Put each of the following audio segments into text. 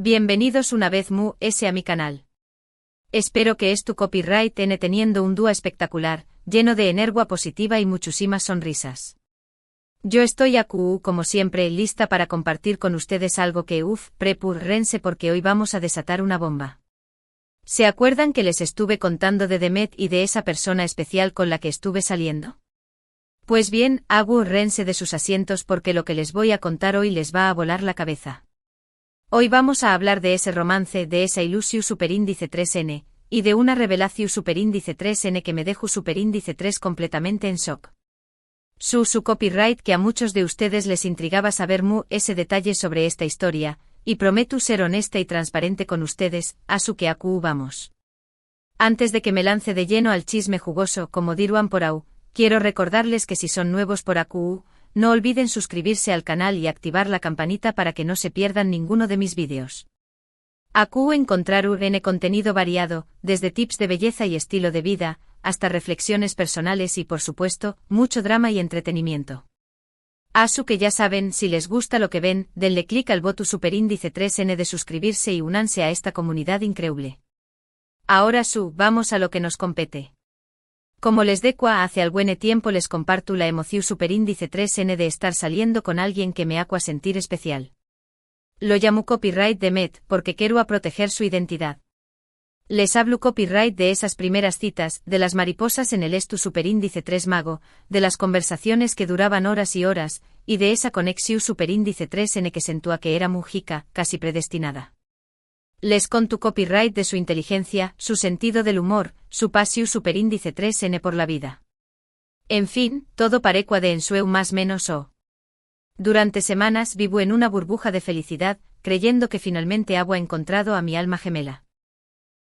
Bienvenidos una vez mu a mi canal. Espero que tu copyright N teniendo un día espectacular, lleno de energía positiva y muchísimas sonrisas. Yo estoy como siempre, lista para compartir con ustedes algo que prepúrense porque hoy vamos a desatar una bomba. ¿Se acuerdan que les estuve contando de Demet y de esa persona especial con la que estuve saliendo? Pues bien, agárrense de sus asientos porque lo que les voy a contar hoy les va a volar la cabeza. Hoy vamos a hablar de ese romance, de esa ilusión superíndice 3N, y de una revelación superíndice 3N que me dejó superíndice 3 completamente en shock. Su copyright que a muchos de ustedes les intrigaba saber ese detalle sobre esta historia, y prometo ser honesta y transparente con ustedes, a su que vamos. Antes de que me lance de lleno al chisme jugoso como diruan por au, quiero recordarles que si son nuevos por no olviden suscribirse al canal y activar la campanita para que no se pierdan ninguno de mis vídeos. Encontraru N contenido variado, desde tips de belleza y estilo de vida, hasta reflexiones personales y por supuesto, mucho drama y entretenimiento. Asu que ya saben, si les gusta lo que ven, denle clic al botón superíndice 3N de suscribirse y únanse a esta comunidad increíble. Ahora vamos a lo que nos compete. Como les decua hace algún tiempo les comparto la emoción superíndice 3N de estar saliendo con alguien que me haga sentir especial. Lo llamo copyright Demet porque quiero a proteger su identidad. Les hablo copyright de esas primeras citas, de las mariposas en el superíndice 3 mago, de las conversaciones que duraban horas y horas, y de esa conexión superíndice 3N que sentúa que era mujica, casi predestinada. Les conto copyright de su inteligencia, su sentido del humor, su pasión superíndice 3N por la vida. En fin, todo parecua de ensueu más menos o. Durante semanas vivo en una burbuja de felicidad, creyendo que finalmente había encontrado a mi alma gemela.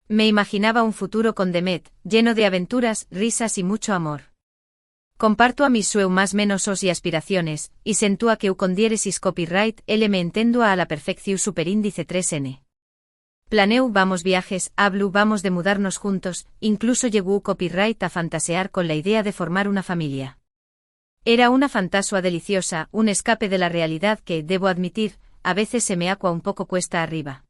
Me imaginaba un futuro con Demet, lleno de aventuras, risas y mucho amor. Comparto a mis sueu más menos os y aspiraciones, y sentúa que con diéresis copyright me entendo a la perfección superíndice 3N. Planeu vamos viajes, hablo vamos de mudarnos juntos, incluso llegó copyright a fantasear con la idea de formar una familia. Era una fantasía deliciosa, un escape de la realidad que, debo admitir, a veces se me acua un poco cuesta arriba.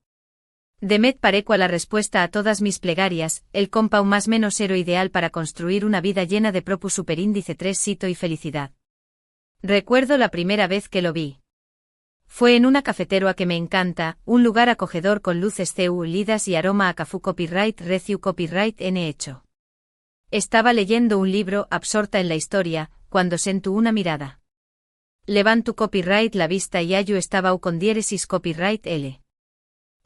Demet parecua la respuesta a todas mis plegarias, el compau más menos héroe ideal para construir una vida llena de propus superíndice 3 sito y felicidad. Recuerdo la primera vez que lo vi. Fue en una cafetería que me encanta, un lugar acogedor con luces lidas y aroma a cafú copyright reciu copyright N hecho. Estaba leyendo un libro, absorta en la historia, cuando sentú una mirada. Levanto copyright la vista y hallo estaba con diéresis copyright L.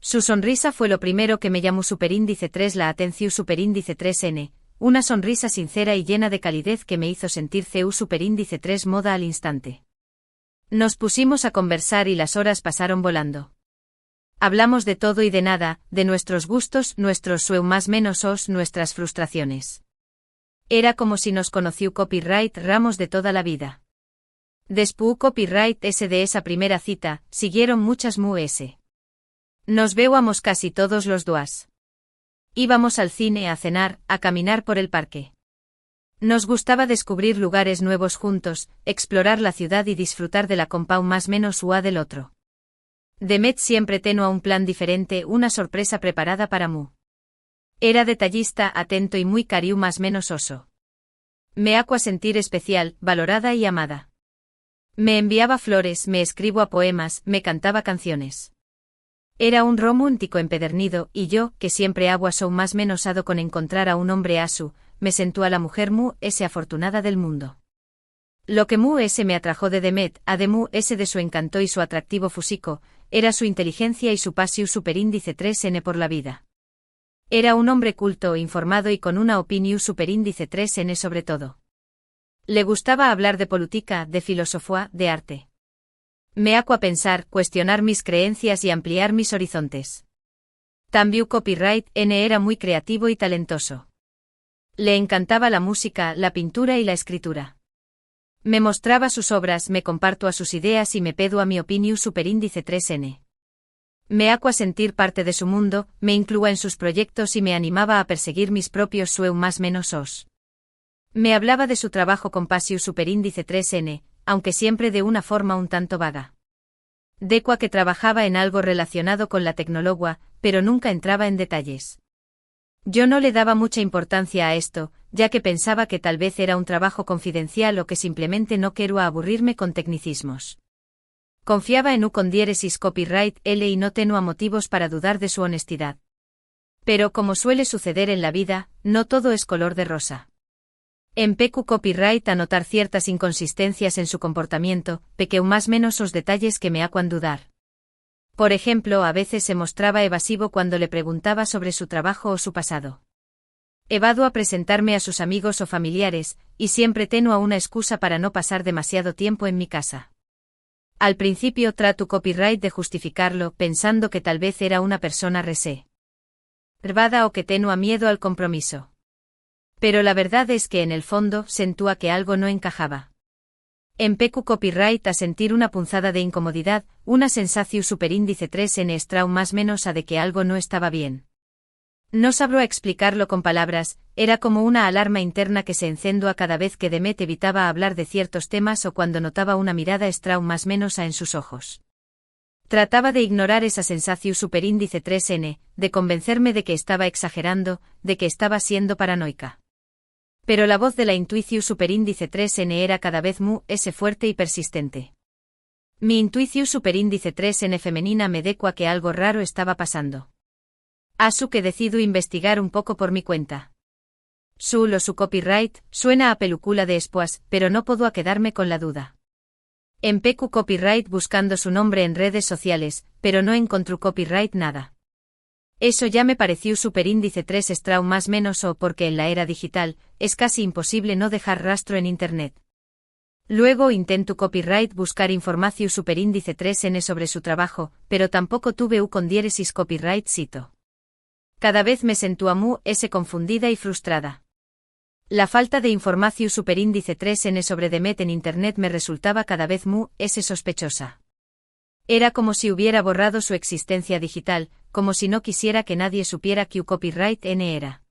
Su sonrisa fue lo primero que me llamó superíndice 3 la atención superíndice 3N, una sonrisa sincera y llena de calidez que me hizo sentir superíndice 3 moda al instante. Nos pusimos a conversar y las horas pasaron volando. Hablamos de todo y de nada, de nuestros gustos, nuestros sueu más menos os, nuestras frustraciones. Era como si nos conoció copyright ramos de toda la vida. Después copyright S de esa primera cita, siguieron muchas S. Nos veíamos casi todos los días. Íbamos al cine a cenar, a caminar por el parque. Nos gustaba descubrir lugares nuevos juntos, explorar la ciudad y disfrutar de la compau más menos ua del otro. Demet siempre tenía un plan diferente, una sorpresa preparada para mu. Era detallista, atento y muy cariu más menos oso. Me hago sentir especial, valorada y amada. Me enviaba flores, me escribo poemas, me cantaba canciones. Era un romántico empedernido, y yo, que siempre sou más menosado con encontrar a un hombre asu, me sentó a la mujer ese afortunada del mundo. Lo que ese me atrajo de Demet, ese de su encanto y su atractivo físico, era su inteligencia y su pasión superíndice 3N por la vida. Era un hombre culto, informado y con una opinión superíndice 3N sobre todo. Le gustaba hablar de política, de filosofía, de arte. Me hago a pensar, cuestionar mis creencias y ampliar mis horizontes. También copyright N era muy creativo y talentoso. Le encantaba la música, la pintura y la escritura. Me mostraba sus obras, me comparto a sus ideas y me pedo a mi opinión superíndice 3N. Me hago a sentir parte de su mundo, me incluía en sus proyectos y me animaba a perseguir mis propios sueu más menos os. Me hablaba de su trabajo con pasión superíndice 3N, aunque siempre de una forma un tanto vaga. Decua que trabajaba en algo relacionado con la tecnología, pero nunca entraba en detalles. Yo no le daba mucha importancia a esto, ya que pensaba que tal vez era un trabajo confidencial o que simplemente no quería aburrirme con tecnicismos. Confiaba en con diéresis copyright L y no tenía motivos para dudar de su honestidad. Pero como suele suceder en la vida, no todo es color de rosa. Empecu copyright a notar ciertas inconsistencias en su comportamiento, pequeu más menos os detalles que me hacuan dudar. Por ejemplo, a veces se mostraba evasivo cuando le preguntaba sobre su trabajo o su pasado. Evado a presentarme a sus amigos o familiares, y siempre tengo una excusa para no pasar demasiado tiempo en mi casa. Al principio trato copyright de justificarlo, pensando que tal vez era una persona reservada o que tenía miedo al compromiso. Pero la verdad es que en el fondo sentía que algo no encajaba. Empecu copyright a sentir una punzada de incomodidad, una sensación superíndice 3n estrau más menos a de que algo no estaba bien. No sabré explicarlo con palabras, era como una alarma interna que se encendía cada vez que Demet evitaba hablar de ciertos temas o cuando notaba una mirada estrau más menos a en sus ojos. Trataba de ignorar esa sensación superíndice 3n, de convencerme de que estaba exagerando, de que estaba siendo paranoica. Pero la voz de la intuición superíndice 3n era cada vez fuerte y persistente. Mi intuición superíndice 3n femenina me decua que algo raro estaba pasando. Asu que decido investigar un poco por mi cuenta. Su copyright suena a película de espoas, pero no puedo quedarme con la duda. Empecu copyright buscando su nombre en redes sociales, pero no encontró copyright nada. Eso ya me pareció superíndice 3 estrau más menos o porque en la era digital, es casi imposible no dejar rastro en internet. Luego intento copyright buscar información superíndice 3n sobre su trabajo, pero tampoco tuve con diéresis copyright cito. Cada vez me sentía confundida y frustrada. La falta de información superíndice 3n sobre Demet en internet me resultaba cada vez sospechosa. Era como si hubiera borrado su existencia digital, como si no quisiera que nadie supiera que copyright n era.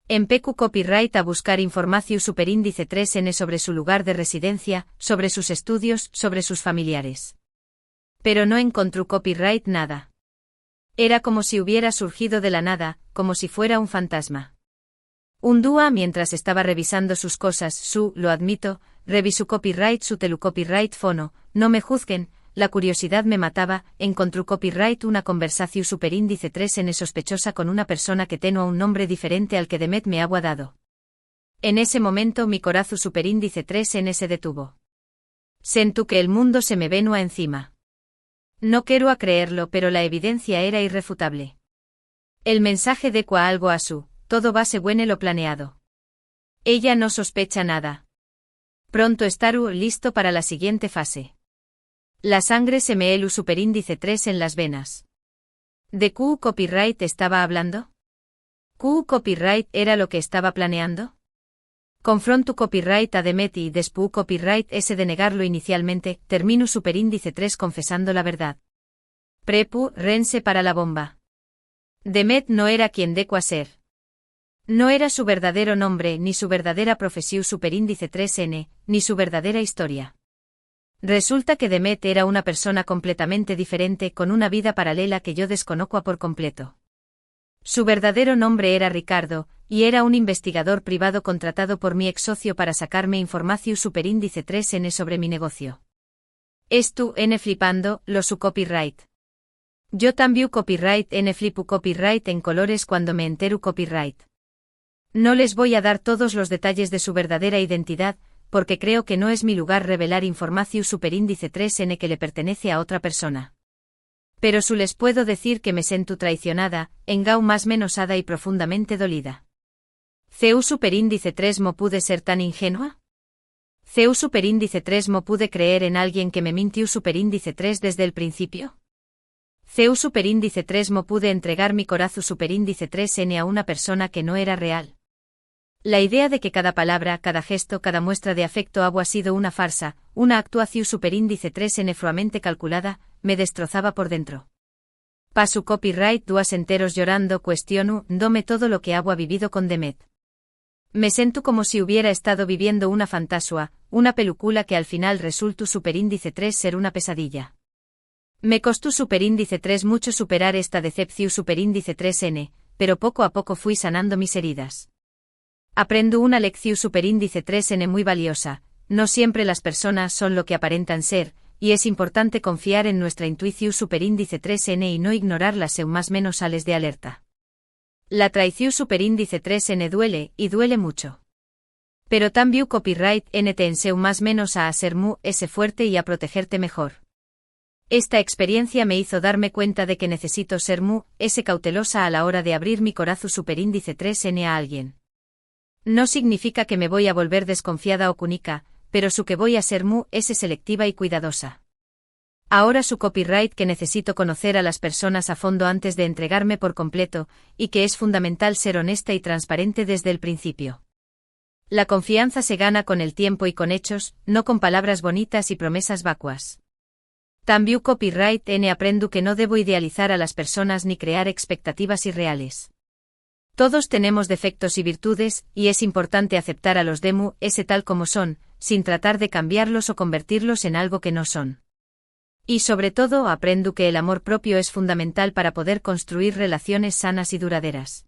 Empecu copyright a buscar información superíndice 3n sobre su lugar de residencia, sobre sus estudios, sobre sus familiares. Pero no encontró copyright nada. Era como si hubiera surgido de la nada, como si fuera un fantasma. Un día mientras estaba revisando sus cosas, lo admito, revisó copyright su telu copyright fono, no me juzguen, la curiosidad me mataba, encontró copyright una conversación superíndice 3n sospechosa con una persona que tenía un nombre diferente al que Demet me había dado. En ese momento mi corazón superíndice 3n se detuvo. Sentú que el mundo se me venía encima. No quiero a creerlo, pero la evidencia era irrefutable. El mensaje decua algo a todo va según lo planeado. Ella no sospecha nada. Pronto estarú listo para la siguiente fase. La sangre se me elu superíndice 3 en las venas. ¿De Q copyright estaba hablando? ¿Q copyright era lo que estaba planeando? Confronto copyright a Demet y después copyright ese de negarlo inicialmente, termino superíndice 3 confesando la verdad. Prepu, rense para la bomba. Demet no era quien decua ser. No era su verdadero nombre ni su verdadera profesión superíndice 3n, ni su verdadera historia. Resulta que Demet era una persona completamente diferente con una vida paralela que yo desconozco por completo. Su verdadero nombre era Ricardo, y era un investigador privado contratado por mi ex socio para sacarme información superíndice 3n sobre mi negocio. Esto n flipando, su copyright. Yo también copyright n flipu copyright en colores cuando me entero copyright. No les voy a dar todos los detalles de su verdadera identidad, porque creo que no es mi lugar revelar información superíndice 3n que le pertenece a otra persona. Pero les puedo decir que me siento traicionada, engau más menosada y profundamente dolida. ¿Ceu superíndice 3 mo pude ser tan ingenua? ¿Ceu superíndice 3 mo pude creer en alguien que me mintió superíndice 3 desde el principio? ¿Ceu superíndice 3 mo pude entregar mi corazón superíndice 3n a una persona que no era real? La idea de que cada palabra, cada gesto, cada muestra de afecto ha sido una farsa, una actuación superíndice 3n fruamente calculada, me destrozaba por dentro. Paso copyright 2 enteros llorando cuestiono, dome todo lo que había vivido con Demet. Me siento como si hubiera estado viviendo una fantasua, una película que al final resultó superíndice 3 ser una pesadilla. Me costó superíndice 3 mucho superar esta decepción superíndice 3n, pero poco a poco fui sanando mis heridas. Aprendo una lección superíndice 3n muy valiosa, no siempre las personas son lo que aparentan ser, y es importante confiar en nuestra intuición superíndice 3n y no ignorar las más menos sales de alerta. La traición superíndice 3n duele, y duele mucho. Pero también copyright n te enseu más menos a ser mu ese fuerte y a protegerte mejor. Esta experiencia me hizo darme cuenta de que necesito ser mu ese cautelosa a la hora de abrir mi corazón superíndice 3n a alguien. No significa que me voy a volver desconfiada o cúnica, pero su que voy a ser mu ese selectiva y cuidadosa. Ahora su copyright que necesito conocer a las personas a fondo antes de entregarme por completo, y que es fundamental ser honesta y transparente desde el principio. La confianza se gana con el tiempo y con hechos, no con palabras bonitas y promesas vacuas. También copyright n aprendo que no debo idealizar a las personas ni crear expectativas irreales. Todos tenemos defectos y virtudes, y es importante aceptar a los demu ese tal como son, sin tratar de cambiarlos o convertirlos en algo que no son. Y sobre todo aprendo que el amor propio es fundamental para poder construir relaciones sanas y duraderas.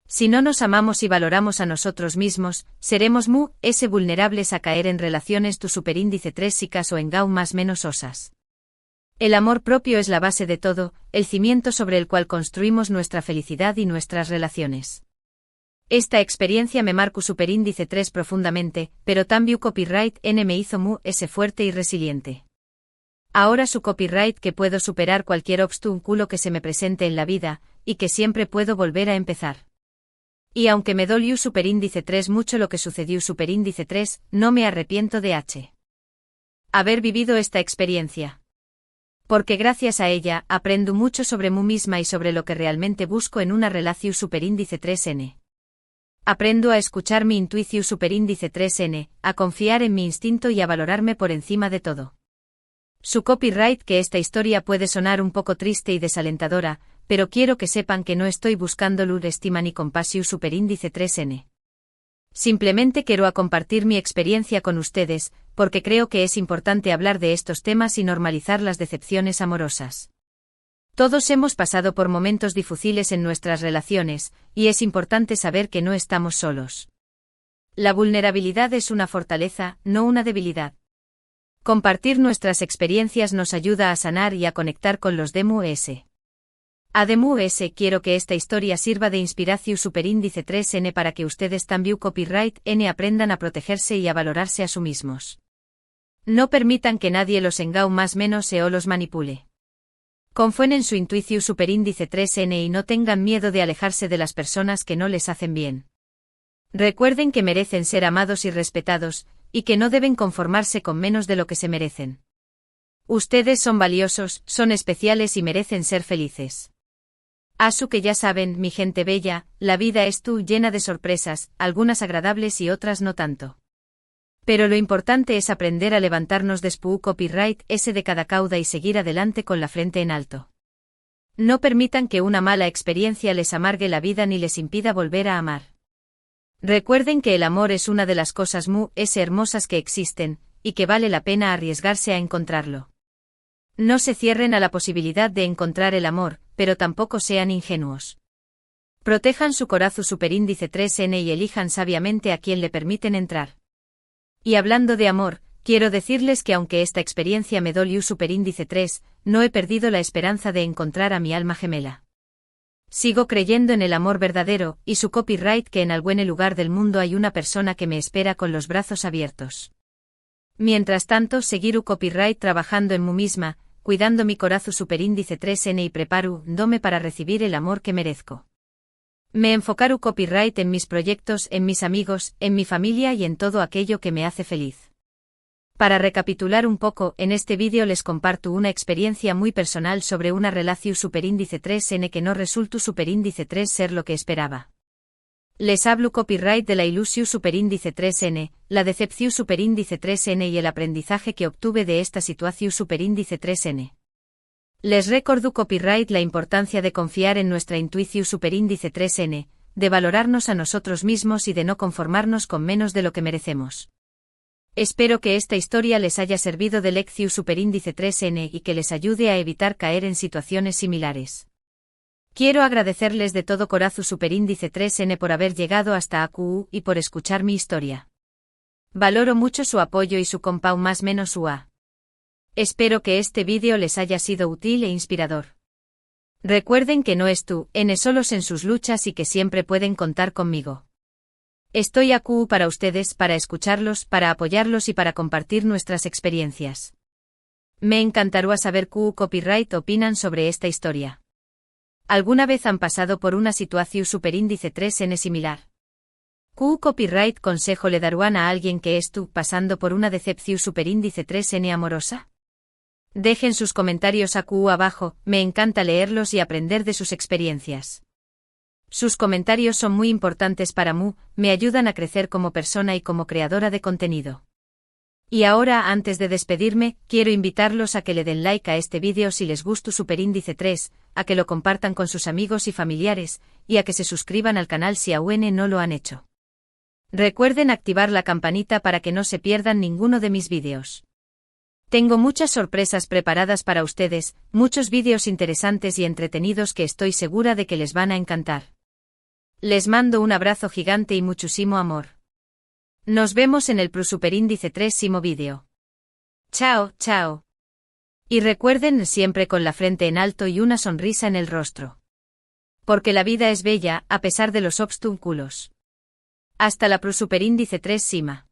Si no nos amamos y valoramos a nosotros mismos, seremos mu ese vulnerables a caer en relaciones tu superíndice 3 sicas o en gau más menos osas. El amor propio es la base de todo, el cimiento sobre el cual construimos nuestra felicidad y nuestras relaciones. Esta experiencia me marcó superíndice 3 profundamente, pero también copyright n me hizo mu ese fuerte y resiliente. Ahora su copyright que puedo superar cualquier obstáculo que se me presente en la vida, y que siempre puedo volver a empezar. Y aunque me dolió superíndice 3 mucho lo que sucedió superíndice 3, no me arrepiento de haber vivido esta experiencia. Porque gracias a ella, aprendo mucho sobre mí misma y sobre lo que realmente busco en una relación superíndice 3n. Aprendo a escuchar mi intuición superíndice 3n, a confiar en mi instinto y a valorarme por encima de todo. Su copyright que esta historia puede sonar un poco triste y desalentadora, pero quiero que sepan que no estoy buscando lur estima ni compasión superíndice 3n. Simplemente quiero compartir mi experiencia con ustedes, porque creo que es importante hablar de estos temas y normalizar las decepciones amorosas. Todos hemos pasado por momentos difíciles en nuestras relaciones, y es importante saber que no estamos solos. La vulnerabilidad es una fortaleza, no una debilidad. Compartir nuestras experiencias nos ayuda a sanar y a conectar con los demu s. Ademu s quiero que esta historia sirva de inspiración superíndice 3n para que ustedes también copyright n aprendan a protegerse y a valorarse a sí mismos. No permitan que nadie los engau más menos o los manipule. Confíen en su intuición superíndice 3n y no tengan miedo de alejarse de las personas que no les hacen bien. Recuerden que merecen ser amados y respetados, y que no deben conformarse con menos de lo que se merecen. Ustedes son valiosos, son especiales y merecen ser felices. Asu que ya saben, mi gente bella, la vida es llena de sorpresas, algunas agradables y otras no tanto. Pero lo importante es aprender a levantarnos despu copyright ese de cada cauda y seguir adelante con la frente en alto. No permitan que una mala experiencia les amargue la vida ni les impida volver a amar. Recuerden que el amor es una de las cosas hermosas que existen, y que vale la pena arriesgarse a encontrarlo. No se cierren a la posibilidad de encontrar el amor, pero tampoco sean ingenuos. Protejan su corazón superíndice 3n y elijan sabiamente a quien le permiten entrar. Y hablando de amor, quiero decirles que aunque esta experiencia me dolió superíndice 3, no he perdido la esperanza de encontrar a mi alma gemela. Sigo creyendo en el amor verdadero, y su copyright que en algún lugar del mundo hay una persona que me espera con los brazos abiertos. Mientras tanto, seguir copyright trabajando en mí misma, cuidando mi corazón superíndice 3n y preparándome para recibir el amor que merezco. Me enfocaru copyright en mis proyectos, en mis amigos, en mi familia y en todo aquello que me hace feliz. Para recapitular un poco, en este vídeo les comparto una experiencia muy personal sobre una relación superíndice 3n que no resultó superíndice 3 ser lo que esperaba. Les hablo copyright de la ilusión superíndice 3n, la decepción superíndice 3n y el aprendizaje que obtuve de esta situación superíndice 3n. Les recuerdo copyright la importancia de confiar en nuestra intuición superíndice 3n, de valorarnos a nosotros mismos y de no conformarnos con menos de lo que merecemos. Espero que esta historia les haya servido de lección superíndice 3N y que les ayude a evitar caer en situaciones similares. Quiero agradecerles de todo corazón superíndice 3N por haber llegado hasta AQU y por escuchar mi historia. Valoro mucho su apoyo y su compau más menos UA. Espero que este vídeo les haya sido útil e inspirador. Recuerden que no es tú, N solos en sus luchas y que siempre pueden contar conmigo. Estoy AQU para ustedes, para escucharlos, para apoyarlos y para compartir nuestras experiencias. Me encantaría saber qué copyright opinan sobre esta historia. ¿Alguna vez han pasado por una situación superíndice 3N similar? ¿Qué copyright consejo le darían a alguien que esté pasando por una decepción superíndice 3N amorosa? Dejen sus comentarios AQU abajo, me encanta leerlos y aprender de sus experiencias. Sus comentarios son muy importantes para mí, me ayudan a crecer como persona y como creadora de contenido. Y ahora, antes de despedirme, quiero invitarlos a que le den like a este vídeo si les gusta superíndice 3, a que lo compartan con sus amigos y familiares, y a que se suscriban al canal si aún no lo han hecho. Recuerden activar la campanita para que no se pierdan ninguno de mis vídeos. Tengo muchas sorpresas preparadas para ustedes, muchos vídeos interesantes y entretenidos que estoy segura de que les van a encantar. Les mando un abrazo gigante y muchísimo amor. Nos vemos en el superíndice 3º vídeo. Chao, chao. Y recuerden siempre con la frente en alto y una sonrisa en el rostro. Porque la vida es bella, a pesar de los obstáculos. Hasta la superíndice 3 Sima.